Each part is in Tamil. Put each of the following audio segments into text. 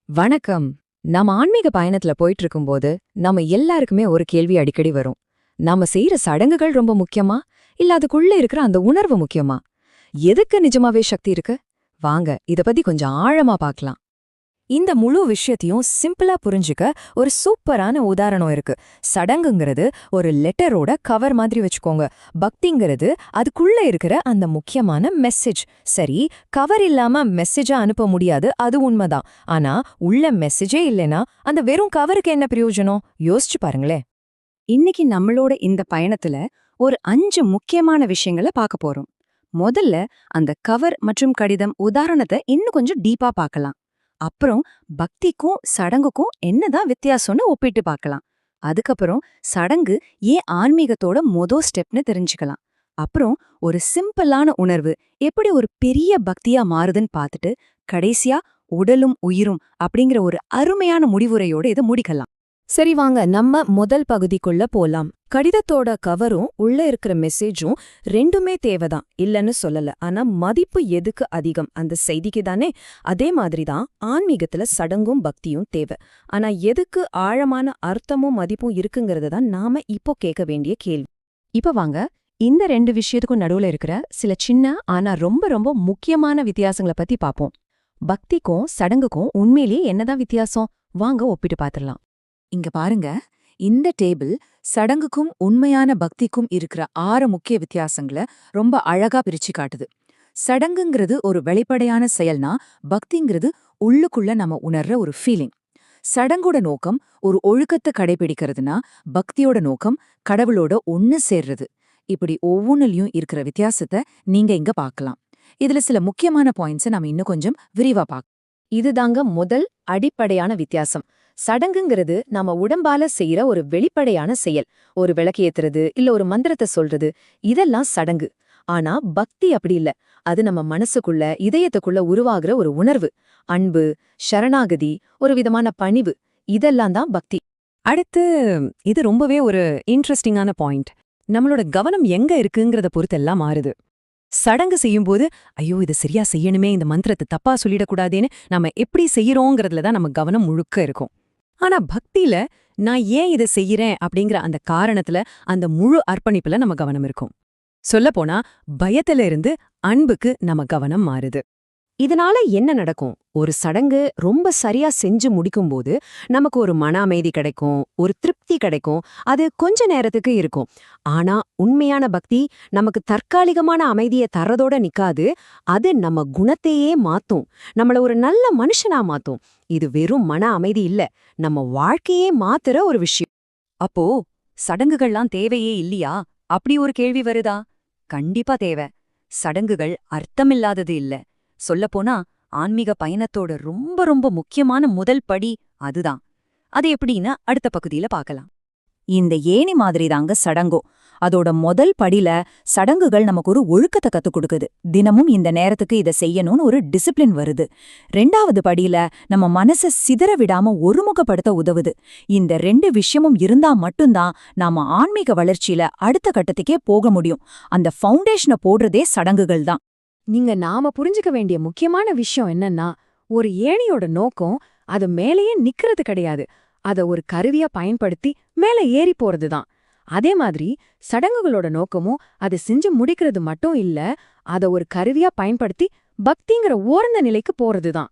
வணக்கம். நம்ம ஆன்மீக பயணத்துல போயிட்டு இருக்கும்போது நம்ம எல்லாருக்குமே ஒரு கேள்வி அடிக்கடி வரும். நாம செய்யற சடங்குகள் ரொம்ப முக்கியமா? இல்ல அதுக்குள்ள இருக்கிற அந்த உணர்வு முக்கியமா? எதுக்கு நிஜமாவே சக்தி இருக்கு? வாங்க இத பத்தி கொஞ்சம் ஆழமா பார்க்கலாம். இந்த முழு விஷயத்தையும் சிம்பிளா புரிஞ்சுக்க ஒரு சூப்பரான உதாரணம் இருக்கு. சடங்குங்கிறது ஒரு லெட்டரோட கவர் மாதிரி வச்சுக்கோங்க. பக்திங்கிறது அதுக்குள்ள இருக்கிற அந்த முக்கியமான மெசேஜ். சரி, கவர் இல்லாம மெசேஜா அனுப்ப முடியாது, அது உண்மைதான். ஆனா உள்ள மெசேஜே இல்லைன்னா அந்த வெறும் கவருக்கு என்ன பிரயோஜனம்? யோசிச்சு பாருங்களேன். இன்னைக்கு நம்மளோட இந்த பயணத்துல ஒரு 5 முக்கியமான விஷயங்களை பார்க்க போறோம். முதல்ல அந்த கவர் மற்றும் கடிதம் உதாரணத்தை இன்னும் கொஞ்சம் டீப்பா பார்க்கலாம். அப்புறம் பக்திக்கும் சடங்குக்கும் என்னதான் வித்தியாசம்னு ஒப்பிட்டு பார்க்கலாம். அதுக்கப்புறம் சடங்கு ஏன் ஆன்மீகத்தோட ஸ்டெப்னு தெரிஞ்சுக்கலாம். அப்புறம் ஒரு சிம்பிளான உணர்வு எப்படி ஒரு பெரிய பக்தியா மாறுதுன்னு பார்த்துட்டு கடைசியா உடலும் உயிரும் அப்படிங்கிற ஒரு அருமையான முடிவுரையோட இதை முடிக்கலாம். சரி, வாங்க நம்ம முதல் பகுதிக்குள்ள போலாம். கடிதத்தோட கவரும் உள்ள இருக்கிற மெசேஜும் ரெண்டுமே தேவைதான், இல்லன்னு சொல்லல. ஆனா மதிப்பு எதுக்கு அதிகம்? அந்த செய்திக்கு தானே. அதே மாதிரிதான் ஆன்மீகத்துல சடங்கும் பக்தியும் தேவை. ஆனா எதுக்கு ஆழமான அர்த்தமும் மதிப்பும் இருக்குங்கிறது தான் நாம இப்போ கேட்க வேண்டிய கேள்வி. இப்ப வாங்க இந்த ரெண்டு விஷயத்துக்கும் நடுவுல இருக்கிற சில சின்ன ஆனா ரொம்ப ரொம்ப முக்கியமான வித்தியாசங்களை பத்தி பாப்போம். பக்திக்கும் சடங்குக்கும் உண்மையிலேயே என்னதான் வித்தியாசம்? வாங்க ஒப்பிட்டு பாத்திரலாம். இங்க பாருங்க, இந்த டேபிள் சடங்குக்கும் உண்மையான பக்திக்கும் இருக்கிற 6 முக்கிய வித்தியாசங்களை ரொம்ப அழகா பிரிச்சு காட்டுது. சடங்குங்கிறது ஒரு வெளிப்படையான செயல்னா, பக்திங்கிறது உள்ளுக்குள்ள நம்ம உணர்ற ஒரு ஃபீலிங். சடங்கோட நோக்கம் ஒரு ஒழுக்கத்தை கடைபிடிக்கிறதுனா, பக்தியோட நோக்கம் கடவுளோட ஒன்னு சேர்றது. இப்படி ஒவ்வொன்னுலயும் இருக்கிற வித்தியாசத்தை நீங்க இங்க பார்க்கலாம். இதுல சில முக்கியமான பாயிண்ட்ஸை நம்ம இன்னும் கொஞ்சம் விரிவா பார்க்கலாம். இதுதாங்க முதல் அடிப்படையான வித்தியாசம். சடங்குங்கிறது நாம உடம்பால செய்யற ஒரு வெளிப்படையான செயல். ஒரு விளக்கேத்துறது இல்ல ஒரு மந்திரத்தை சொல்றது, இதெல்லாம் சடங்கு. ஆனா பக்தி அப்படி இல்ல. அது நம்ம மனசுக்குள்ள இதயத்துக்குள்ள உருவாகிற ஒரு உணர்வு. அன்பு, சரணாகதி, ஒரு விதமான பணிவு, இதெல்லாம் தான் பக்தி. அடுத்து இது ரொம்பவே ஒரு இன்ட்ரெஸ்டிங்கான பாயிண்ட். நம்மளோட கவனம் எங்க இருக்குங்கிறத பொறுத்தெல்லாம் மாறுது. சடங்கு செய்யும்போது ஐயோ இதை சரியா செய்யணுமே, இந்த மந்திரத்தை தப்பா சொல்லிடக்கூடாதேன்னு நம்ம எப்படி செய்யறோங்கிறதுல தான் நம்ம கவனம் முழுக்க இருக்கும். ஆனா பக்தியில நான் ஏன் இதை செய்யறேன் அப்படிங்கிற அந்த காரணத்துல, அந்த முழு அர்ப்பணிப்புல நம்ம கவனம் இருக்கும். சொல்லப்போனா பயத்துல இருந்து அன்புக்கு நம்ம கவனம் மாறுது. இதனால என்ன நடக்கும்? ஒரு சடங்கு ரொம்ப சரியா செஞ்சு முடிக்கும்போது நமக்கு ஒரு மன அமைதி கிடைக்கும், ஒரு திருப்தி கிடைக்கும். அது கொஞ்ச நேரத்துக்கு இருக்கும். ஆனா உண்மையான பக்தி நமக்கு தற்காலிகமான அமைதியை தரதோட நிக்காது. அது நம்ம குணத்தையே மாத்தும், நம்மள ஒரு நல்ல மனுஷனா மாத்தும். இது வெறும் மன அமைதி இல்ல, நம்ம வாழ்க்கையே மாத்துற ஒரு விஷயம். அப்போ சடங்குகள்லாம் தேவையே இல்லையா? அப்படி ஒரு கேள்வி வருதா? கண்டிப்பா தேவை. சடங்குகள் அர்த்தமில்லாதது இல்ல. சொல்லப்போனா ஆன்மீக பயணத்தோட ரொம்ப ரொம்ப முக்கியமான முதல் படி அதுதான். அது எப்படின்னு அடுத்த பகுதியில பார்க்கலாம். இந்த ஏணி மாதிரி தாங்க சடங்கோ. அதோட முதல் படியில சடங்குகள் நமக்கு ஒரு ஒழுக்கத்தை கத்துக் கொடுக்குது. தினமும் இந்த நேரத்துக்கு இதை செய்யணும்னு ஒரு டிசிப்ளின் வருது. 2வது படியில நம்ம மனசை சிதற விடாம ஒருமுகப்படுத்த உதவுது. இந்த 2 விஷயமும் இருந்தா மட்டும்தான் நாம ஆன்மீக வளர்ச்சியில அடுத்த கட்டத்துக்கே போக முடியும். அந்த ஃபவுண்டேஷனை போடுறதே சடங்குகள் தான். நீங்க நாம புரிஞ்சுக்க வேண்டிய முக்கியமான விஷயம் என்னன்னா, ஒரு ஏணியோட நோக்கம் அது மேலேயே நிக்கிறது கிடையாது. அத ஒரு கருவியா பயன்படுத்தி மேல ஏறி போறதுதான். அதே மாதிரி சடங்குகளோட நோக்கமும் அதை செஞ்சு முடிக்கிறது மட்டும் இல்ல, அத ஒரு கருவியா பயன்படுத்தி பக்திங்கிற ஓர்ந்த நிலைக்கு போறதுதான்.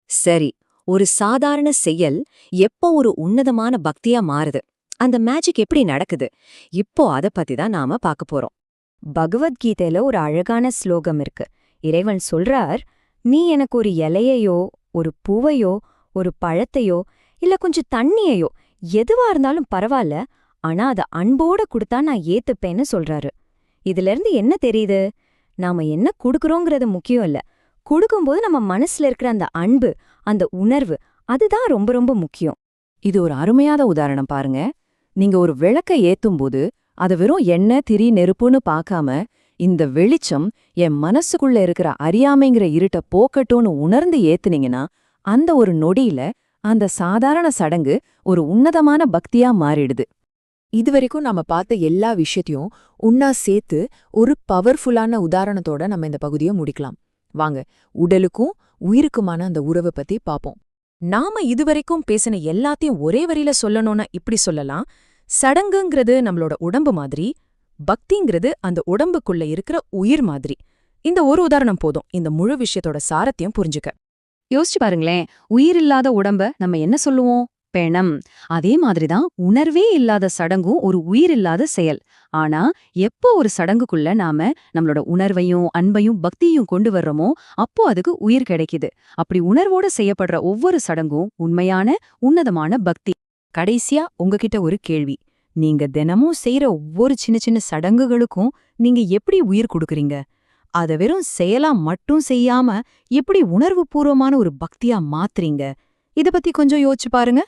சரி, ஒரு சாதாரண செயல் எப்போ ஒரு உன்னதமான பக்தியா மாறுது? அந்த மேஜிக் எப்படி நடக்குது? இப்போ அத பத்தி தான் நாம பார்க்க போறோம். பகவத்கீதையில ஒரு அழகான ஸ்லோகம் இருக்கு. இறைவன் சொல்றார், நீ எனக்கு ஒரு இலையையோ ஒரு பூவையோ ஒரு பழத்தையோ இல்ல கொஞ்சம் தண்ணியையோ எதுவா இருந்தாலும் பரவாயில்ல, ஆனா அத அன்போட கொடுத்தா நான் ஏத்துப்பேன்னு சொல்றாரு. இதுல இருந்து என்ன தெரியுது? நாம என்ன குடுக்கறோங்கிறது முக்கியம் இல்ல, கொடுக்கும்போது நம்ம மனசுல இருக்கிற அந்த அன்பு, அந்த உணர்வு, அதுதான் ரொம்ப ரொம்ப முக்கியம். இது ஒரு அருமையான உதாரணம் பாருங்க. நீங்க ஒரு விளக்க ஏத்தும்போது அத வெறும் எண்ணெய் திரி நெருப்புன்னு பார்க்காம, இந்த வெளிச்சம் என் மனசுக்குள்ள இருக்கிற அறியாமைங்கிற இருட்ட போக்கட்டும்னு உணர்ந்து ஏத்துனீங்கன்னா, அந்த ஒரு நொடியில அந்த சாதாரண சடங்கு ஒரு உன்னதமான பக்தியா மாறிடுது. இதுவரைக்கும் நாம பார்த்த எல்லா விஷயத்தையும் உன்னா சேர்த்து ஒரு பவர்ஃபுல்லான உதாரணத்தோட நம்ம இந்த பகுதியை முடிக்கலாம். வாங்க உடலுக்கும் உயிருக்குமான அந்த உறவை பத்தி பாப்போம். நாம இதுவரைக்கும் பேசின எல்லாத்தையும் ஒரே வரியில சொல்லணும்னா இப்படி சொல்லலாம். சடங்குங்கிறது நம்மளோட உடம்பு மாதிரி, பக்திங்கிறது அந்த உடம்புக்குள்ள இருக்கிற உயிர் மாதிரி. இந்த ஒரு உதாரணம் போதும் இந்த முழு விஷயத்தோட சாரத்தையும் புரிஞ்சுக்க. யோசிச்சு பாருங்களேன், உயிரில்லாத உடம்ப நம்ம என்ன சொல்லுவோம்? பெணம். அதே மாதிரிதான் உணர்வே இல்லாத சடங்கும் ஒரு உயிரில்லாத செயல். ஆனா எப்போ ஒரு சடங்குக்குள்ள நாம நம்மளோட உணர்வையும் அன்பையும் பக்தியும் கொண்டு வர்றோமோ அப்போ அதுக்கு உயிர் கிடைக்குது. அப்படி உணர்வோட செய்யப்படுற ஒவ்வொரு சடங்கும் உண்மையான உன்னதமான பக்தி. கடைசியா உங்ககிட்ட ஒரு கேள்வி. நீங்க தினமும் செய்யற ஒவ்வொரு சின்ன சின்ன சடங்குகளுக்கும் நீங்க எப்படி உயிர் கொடுக்கறீங்க? அத வெறும் செயலா மட்டும் செய்யாம எப்படி உணர்வுபூர்வமான ஒரு பக்தியா மாத்துறீங்க? இத பத்தி கொஞ்சம் யோசிச்சு பாருங்க.